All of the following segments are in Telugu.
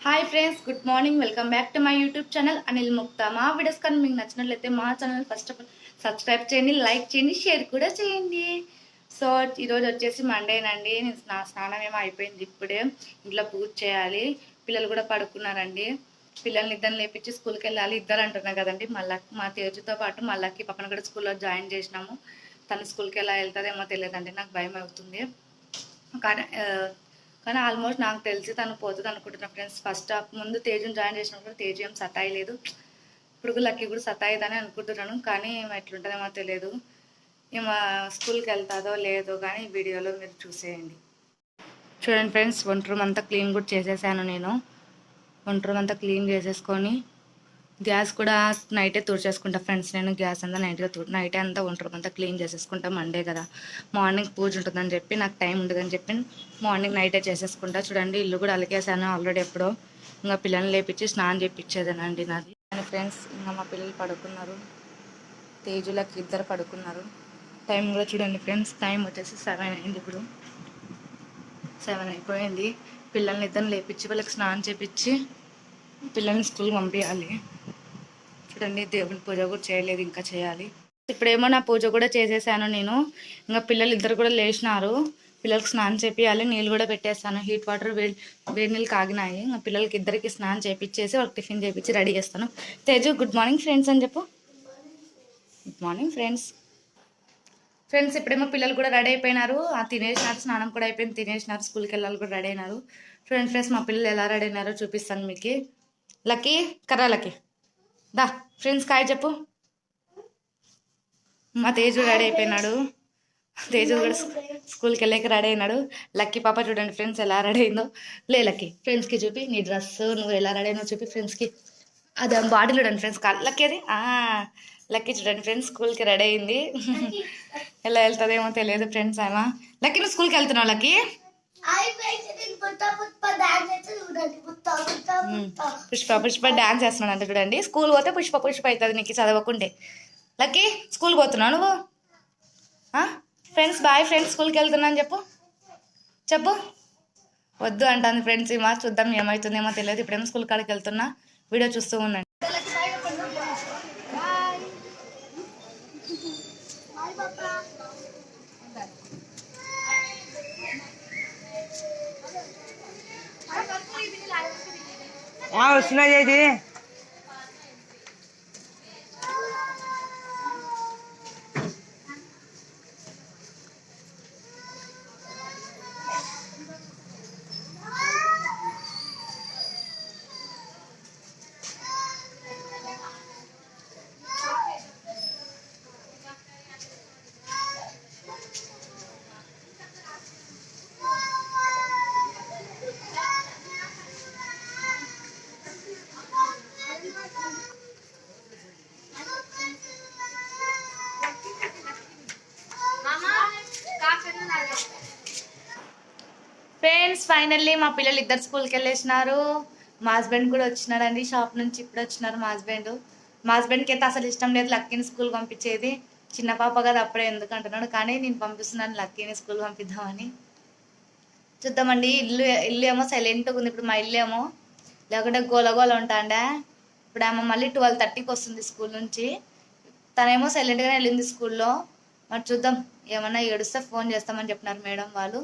Hi friends, good morning. Welcome back to my YouTube channel Anil Mukta. మా వీడియోస్ కానీ మీకు నచ్చినట్లయితే మా channel first of all subscribe చేయండి, లైక్ చేయండి, షేర్ కూడా చేయండి. సో ఈరోజు వచ్చేసి మండేనండి. నా స్నానం ఏమో అయిపోయింది ఇప్పుడే. ఇంట్లో పూజ చేయాలి. పిల్లలు కూడా పడుకున్నారండి. పిల్లల్ని ఇద్దరు లేపించి స్కూల్కి వెళ్ళాలి. ఇద్దరు అంటున్నారు కదండి. మళ్ళీ మా తేజుతో పాటు మళ్ళీ పక్కన కూడా స్కూల్లో జాయిన్ చేసినాము. తను స్కూల్కి ఎలా వెళ్తుందేమో తెలియదండి. నాకు భయం అవుతుంది. కానీ కానీ ఆల్మోస్ట్ నాకు తెలిసి తను పోతుంది అనుకుంటున్నా ఫ్రెండ్స్. ఫస్ట్ హాఫ్ ముందు తేజుని జాయిన్ చేసినప్పుడు తేజు ఏం సతాయి లేదు. ఇప్పుడు లక్కీ కూడా సతాయిదని అనుకుంటున్నాను. కానీ ఎట్లుంటుందేమో తెలియదు. ఏమో స్కూల్కి వెళ్తాదో లేదో కానీ వీడియోలో మీరు చూసేయండి. చూడండి ఫ్రెండ్స్, వంట రూమ్ అంతా క్లీన్ కూడా చేసేసాను నేను. వంట రూమ్ అంతా క్లీన్ చేసేసుకొని గ్యాస్ కూడా నైటే తుడిచేసుకుంటా ఫ్రెండ్స్. నేను గ్యాస్ అంతా నైటే అంతా వంట రూమ్ అంతా క్లీన్ చేసేసుకుంటా. మండే కదా, మార్నింగ్ పూజ ఉంటుందని చెప్పి నాకు టైం ఉండదని చెప్పి మార్నింగ్ నైటే చేసేసుకుంటా. చూడండి, ఇల్లు కూడా అలికేసాను ఆల్రెడీ ఎప్పుడో. ఇంకా పిల్లల్ని లేపించి స్నానం చేయించేదేనండి నాది. కానీ ఫ్రెండ్స్, ఇంకా మా పిల్లలు పడుకున్నారు. తేజులకి ఇద్దరు పడుకున్నారు. టైం కూడా చూడండి ఫ్రెండ్స్, టైం వచ్చేసి 7 అయింది. ఇప్పుడు 7 అయిపోయింది. పిల్లల్ని ఇద్దరు లేపించి వాళ్ళకి స్నానం చేయించి పిల్లల్ని స్కూల్కి పంపించాలి. చూడండి, దేవుని పూజ కూడా చేయలేదు, ఇంకా చేయాలి. ఇప్పుడేమో నా పూజ కూడా చేసేసాను నేను. ఇంకా పిల్లలు ఇద్దరు కూడా లేచినారు. పిల్లలకి స్నానం చేపియాలి. నీళ్ళు కూడా పెట్టేస్తాను. హీట్ వాటర్ వేడి నీళ్ళు కాగినాయి. ఇంకా పిల్లలకి ఇద్దరికి స్నానం చేపించేసి వాళ్ళకి టిఫిన్ చేపించి రెడీ చేస్తాను. తేజు, గుడ్ మార్నింగ్ ఫ్రెండ్స్ అని చెప్పు. Good morning friends. ఫ్రెండ్స్, ఇప్పుడేమో పిల్లలు కూడా రెడీ అయిపోయినారు. తినేసినారు, స్నానం కూడా అయిపోయింది, తినేసినారు. స్కూల్కి వెళ్ళాలి కూడా రెడీ అయినారు. చూడండి ఫ్రెండ్స్, మా పిల్లలు ఎలా రెడీ అయినారో చూపిస్తాను మీకు. లక్కీ, కర్రా లక్కీ, దా ఫ్రెండ్స్ కాయ చెప్పు. మా తేజు రెడీ అయిపోయినాడు. తేజు కూడా స్కూల్కి వెళ్ళాక రెడీ అయినాడు. లక్కీ పాప చూడండి ఫ్రెండ్స్ ఎలా రెడీ అయిందో. లే లక్కీ, ఫ్రెండ్స్కి చూపి నీ డ్రెస్, నువ్వు ఎలా రెడీ అయినావు చూపి ఫ్రెండ్స్కి. అది బాడీ చూడండి ఫ్రెండ్స్, లక్కీ అది. లక్కీ చూడండి ఫ్రెండ్స్, స్కూల్కి రెడీ అయింది. ఎలా వెళ్తుందేమో తెలియదు ఫ్రెండ్స్. ఆమె లక్కీ, నువ్వు స్కూల్కి వెళ్తున్నావు లక్కీ? పుష్ప డాన్స్ చేస్తున్నాడు అంట చూడండి. స్కూల్ పోతే పుష్ప అవుతుంది నీకు చదవకుంటే. లక్కీ, స్కూల్ పోతున్నావు నువ్వు? ఫ్రెండ్స్ బాయ్ ఫ్రెండ్స్, స్కూల్కి వెళ్తున్నా అని చెప్పు. చెప్పు. వద్దు అంటాను ఫ్రెండ్స్. ఈ మార్చ్ చూద్దాం ఏమవుతుందేమో తెలియదు. ఇప్పుడేమో స్కూల్ కాడికి వెళ్తున్నా. వీడియో చూస్తూ ఉండండి. వస్తున్నా చేసి ఫ్రెండ్స్, ఫైనల్లీ మా పిల్లలు ఇద్దరు స్కూల్కి వెళ్ళేసినారు. మా హస్బెండ్ కూడా వచ్చినాడండి షాప్ నుంచి. ఇప్పుడు వచ్చినారు మా హస్బెండ్కి అయితే అసలు ఇష్టం లేదు లక్కీని స్కూల్ పంపించేది. చిన్న పాప కదా, అప్పుడే ఎందుకు అంటున్నాడు. కానీ నేను పంపిస్తున్నాను లక్కీని స్కూల్ పంపిద్దామని. చూద్దామండి. ఇల్లు ఏమో సైలెంట్గా ఉంది ఇప్పుడు. మా ఇల్లు ఏమో లేకుంటే గోలగోల ఉంటాండే. ఇప్పుడు ఏమో మళ్ళీ 12:30కి వస్తుంది స్కూల్ నుంచి. తనేమో సైలెంట్గానే వెళ్ళింది స్కూల్లో. మరి చూద్దాం, ఏమన్నా ఏడుస్తే ఫోన్ చేస్తామని చెప్పినారు మేడం వాళ్ళు.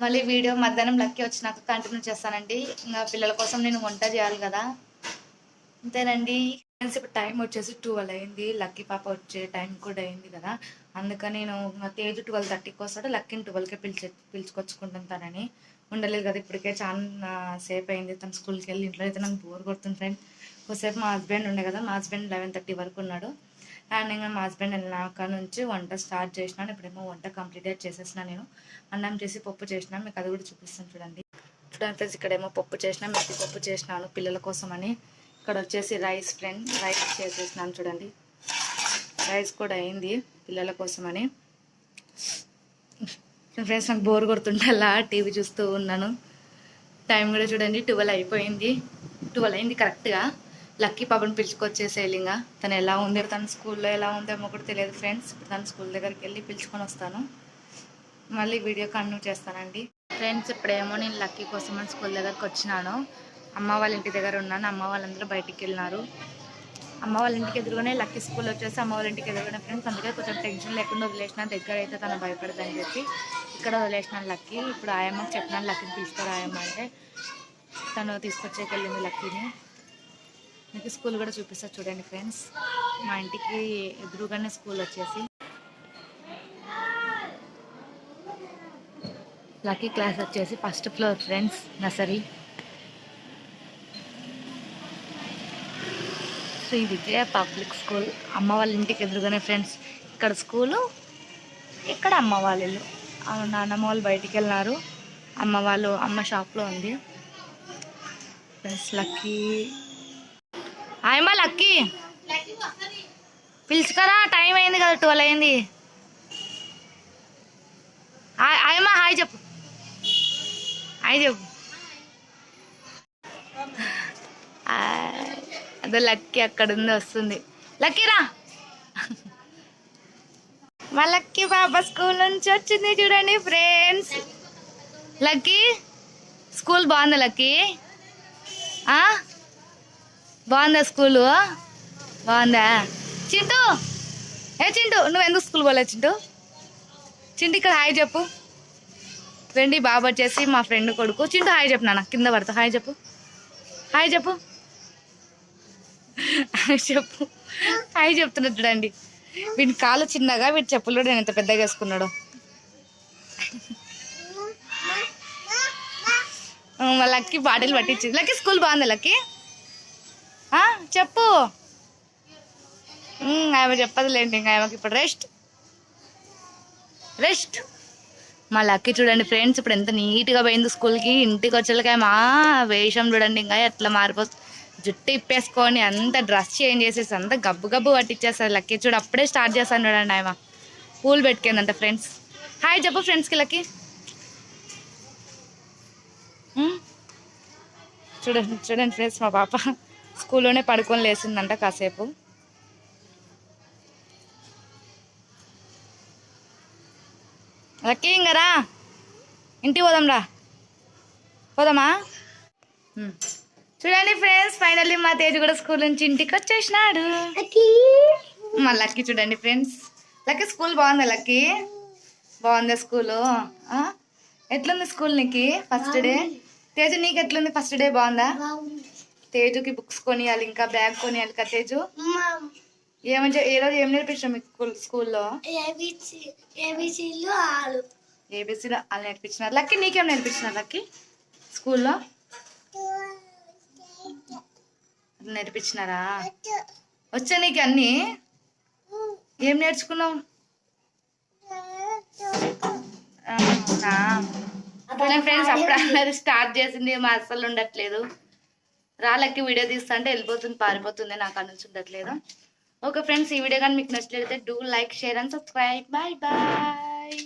మళ్ళీ వీడియో మధ్యాహ్నం లక్కీ వచ్చినాక కంటిన్యూ చేస్తానండి. ఇంకా పిల్లల కోసం నేను వంట చేయాలి కదా, అంతేనండి. ఫ్రెండ్స్, ఇప్పుడు టైం వచ్చేసి 12 అయింది. లక్కీ పాప వచ్చే టైం కూడా అయింది కదా, అందుకని నేను తేజు 12:30కి వస్తాడు. లక్కీని 12కే పిలుచుకొచ్చుకుంటానని ఉండలేదు కదా. ఇప్పటికే చాలా సేపు అయింది తను స్కూల్కి వెళ్ళి. ఇంట్లో అయితే నాకు బోర్ కొడుతుంది ఫ్రెండ్. ఒకసేపు మా హస్బెండ్ ఉండే కదా, మా హస్బెండ్ 11:30 వరకు ఉన్నాడు. అండ్ ఇంకా మా హస్బెండ్ వెళ్ళినాక నుంచి వంట స్టార్ట్ చేసినాను. ఇప్పుడేమో వంట కంప్లీట్ చేసేసిన. నేను అన్నం చేసి పప్పు చేసినాను, మీకు అది కూడా చూపిస్తాను చూడండి. ఫ్రెండ్స్, ఇక్కడేమో పప్పు చేసిన, మెత్తి పప్పు చేసినాను పిల్లల కోసం అని. ఇక్కడ వచ్చేసి రైస్ చేసేసినాను చూడండి. రైస్ కూడా అయింది పిల్లల కోసం అని. ఫ్రెండ్స్, నాకు బోర్ కొడుతుంటే అలా టీవీ చూస్తూ ఉన్నాను. టైం కూడా చూడండి 12 అయిపోయింది. 12 అయింది కరెక్ట్గా. లక్కీ పాపను పిలుచుకొచ్చేసేయాలి. ఇంకా తను ఎలా ఉంది, తన స్కూల్లో ఎలా ఉందేమో కూడా తెలియదు ఫ్రెండ్స్. ఇప్పుడు తన స్కూల్ దగ్గరికి వెళ్ళి పిలుచుకొని వస్తాను. మళ్ళీ వీడియో కంటిన్యూ చేస్తానండి. ఫ్రెండ్స్, ఇప్పుడేమో నేను లక్కీ కోసం స్కూల్ దగ్గరకు వచ్చినాను. అమ్మ వాళ్ళ ఇంటి దగ్గర ఉన్నాను. అమ్మ వాళ్ళందరూ బయటికి వెళ్ళినారు. అమ్మ వాళ్ళ ఇంటికి ఎదురుగానే లక్కీ స్కూల్ వచ్చేసి అమ్మ వాళ్ళ ఇంటికి ఎదురుగానే ఫ్రెండ్స్. అందుకే కొంచెం టెన్షన్ లేకుండా వదిలేసిన. దగ్గర అయితే తను భయపడదని చెప్పి ఇక్కడ వదిలేసినాను లక్కీ. ఇప్పుడు ఆయమ్మకి చెప్పినాను లక్కీని తీసుకురాయమ్మ అంటే తను తీసుకొచ్చేకి వెళ్ళింది లక్కీని. మీకు స్కూల్ కూడా చూపిస్తా చూడండి ఫ్రెండ్స్. మా ఇంటికి ఎదురుగానే స్కూల్ వచ్చేసి లక్కీ క్లాస్ వచ్చేసి first floor friends, nursery. Shri Vijaya public school అమ్మ వాళ్ళ ఇంటికి ఎదురుగానే ఫ్రెండ్స్. ఇక్కడ స్కూలు, ఇక్కడ అమ్మ వాళ్ళ ఇల్లు. నాన్నమ్మ వాళ్ళు బయటికి వెళ్ళినారు. అమ్మ షాప్లో ఉంది ఫ్రెండ్స్. లక్కీ ఆయమ్మ లక్కీ పిలుచుకరా, టైం అయింది కదా, 12 అయింది. ఆయమ్మ హాయ్ చెప్పు, హాయ్ చెప్పు. అదే లక్కీ అక్కడ ఉంది, వస్తుంది. లక్కీరా, మా లక్కీ బాబా స్కూల్ నుంచి వచ్చింది చూడండి ఫ్రెండ్స్. లక్కీ స్కూల్ బాగుందా లక్కీ? బాగుందా స్కూలు? బాగుందా? చింటూ, చింటూ నువ్వు ఎందుకు స్కూల్ పోలే చింటూ? చింటూ ఇక్కడ హాయ్ చెప్పు. ఫ్రెండ్ బాబు వచ్చేసి మా ఫ్రెండ్ కొడుకు. చింటూ హాయ్ చెప్పు నాన్న, కింద పడతా. హాయ్ చెప్పు, హాయ్ చెప్పు, హాయ్ చెప్పు. హాయ్ చెప్తున్నాడు చూడండి. వీడి కాలు చిన్నగా, వీడి చెప్పులు కూడా నేను ఎంత పెద్దగా వేసుకున్నాడు. లక్కీ బాటిల్ పట్టించింది. లక్కీ స్కూల్ బాగుందా లక్కీ? చెప్పు. ఆమె చెప్పదులేండి, ఇంకా ఆమెకి ఇప్పుడు రెస్ట్. మా లక్కీ చూడండి ఫ్రెండ్స్, ఇప్పుడు ఎంత నీట్గా పోయింది స్కూల్కి. ఇంటికి వచ్చేళ్ళకి మా వేషం చూడండి ఇంకా ఎట్లా మారిపోతుంది. జుట్టు ఇప్పేసుకొని అంత డ్రెస్ చేంజ్ చేసేసి అంత గబ్బు పట్టించేస్తారు లక్కీ. చూడు అప్పుడే స్టార్ట్ చేస్తాను చూడండి. ఆమె పూలు పెట్టుకుందంట ఫ్రెండ్స్. హాయ్ చెప్పు ఫ్రెండ్స్కి లక్కీ. చూడండి ఫ్రెండ్స్, మా పాప స్కూల్లోనే పడుకొని లేచిందంట కాసేపు. లక్కీ ఇంకరా ఇంటికి పోదామా? చూడండి ఫ్రెండ్స్, ఫైనల్లీ మా తేజు కూడా స్కూల్ నుంచి ఇంటికి వచ్చేసినాడు. మా లక్కీ చూడండి ఫ్రెండ్స్. లక్కీ స్కూల్ బాగుందా లక్కీ? బాగుందా స్కూలు? ఎట్లుంది స్కూల్ నీకు ఫస్ట్ డే? తేజు నీకు ఎట్లుంది ఫస్ట్ డే? బాగుందా? తేజుకి బుక్స్ కొనియాలి, ఇంకా బ్యాగ్ కొనియాలి కదా తేజు. ఏ రోజు ఏం నేర్పించాం మీకు స్కూల్లో? ఏబీసీలు వాళ్ళు నేర్పించినారు. లక్కీ నీకేం నేర్పించినారు లక్కీ స్కూల్లో? నేర్పించినారా? వచ్చా నీకు అన్నీ? ఏం నేర్చుకున్నావు? ఫ్రెండ్స్ అప్పుడు అన్నది స్టార్ట్ చేసింది, మా అస్సలు ఉండట్లేదు. రాళ్ళకి వీడియో తీస్తా అంటే వెళ్ళిపోతుంది, పారిపోతుంది, నాకు అనిచి ఉండట్లేదు. ఓకే ఫ్రెండ్స్, ఈ వీడియో కానీ మీకు నచ్చినట్లయితే do like, share and subscribe. Bye bye.